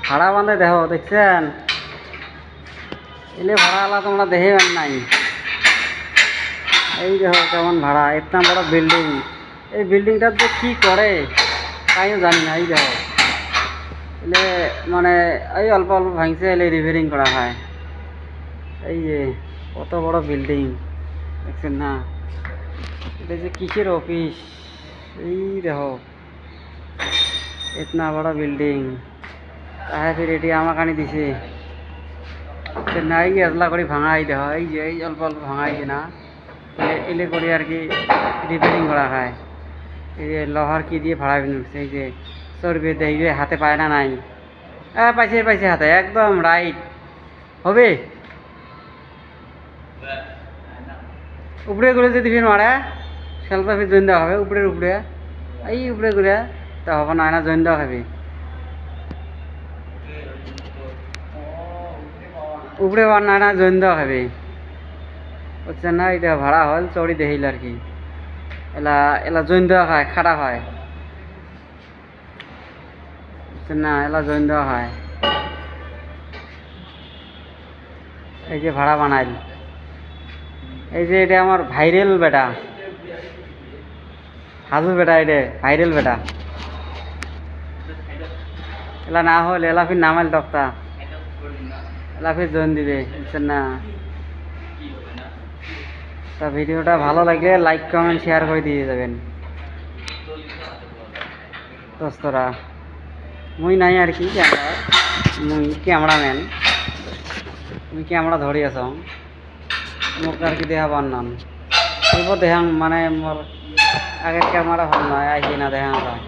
ভাড়া বান্ধে দেখো দেখছেন এলে ভাড়াওয়ালা তোমরা দেখে নাই এই দেখো কেমন ভাড়া এতনা বড় বিল্ডিং এই বিল্ডিংটার যে কী করে তাইও জানি না এই দেখো এলে মানে এই অল্প অল্প ভাঙছে এলে রিপেয়ারিং করা হয় এই যে কত বড় বিল্ডিং দেখছেন না এটা যে কিসের অফিস এই দেখো इतना बड़ा बिल्डिंग তাহে ফির এটি আমাকে আনি দিছে নাই এজলা করে ভাঙাই দেওয়া এই যে এই অল্প অল্প ভাঙাইছে না এলে করে আর কি রিপেয়ারিং করা হয় এই যে লোহার কি দিয়ে ভাড়া বিনছে এই যে চর্বি দেখবে হাতে পায় না নাই পাইছে পাইছে হাতে একদম রাইট হবে উপরে করে যদি ফির মারে সেলফা ফির জয়েন দেওয়া হবে উপরে এই উপরে করে তা হবে না না জয়েন দেওয়া হবে উপরে না না জয়েন দেওয়া হবে বুঝছেন না এটা ভাড়া হল চড়ি দেখিল আর কি এলা এলা জয়েন দেওয়া হয় খাড়া হয় বুঝছেন না এলা জয়েন দেওয়া হয় এই যে ভাড়া বানাইল এই যে এটা আমার ভাইরাল বেটা হাজু বেটা এটা ভাইরাল বেটা এলা না হল এলা ফির নামাইল টক্তা এলা ফির জয়েন দিবে বুঝছেন না তা ভিডিওটা ভালো লাগলে লাইক কমেন্ট শেয়ার করে দিয়ে যাবেন দোস্তরা মুই নাই আর কি ক্যামেরা মুই ক্যামেরাম্যান মুই ক্যামেরা ধরি আছ মোক আর কি দেখা পান নান এইবার দেখাং মানে মোর আগের ক্যামেরা ভাল নয় আইসি না দেখা যায়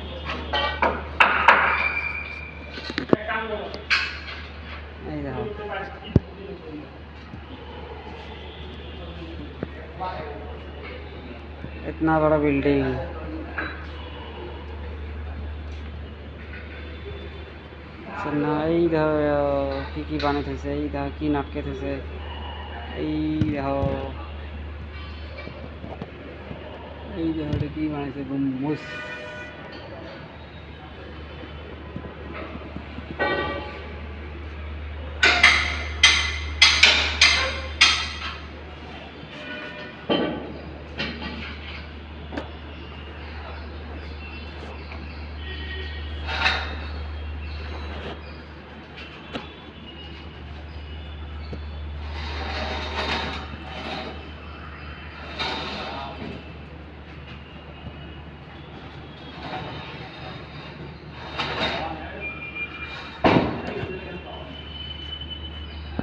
এই দেখো इतना बड़ा बिल्डिंग না এই দেখো কি কি বানাই থৈছে এই দেখো কি নাটকে থৈছে এই দেখো কি বানাইছে গম্বুজ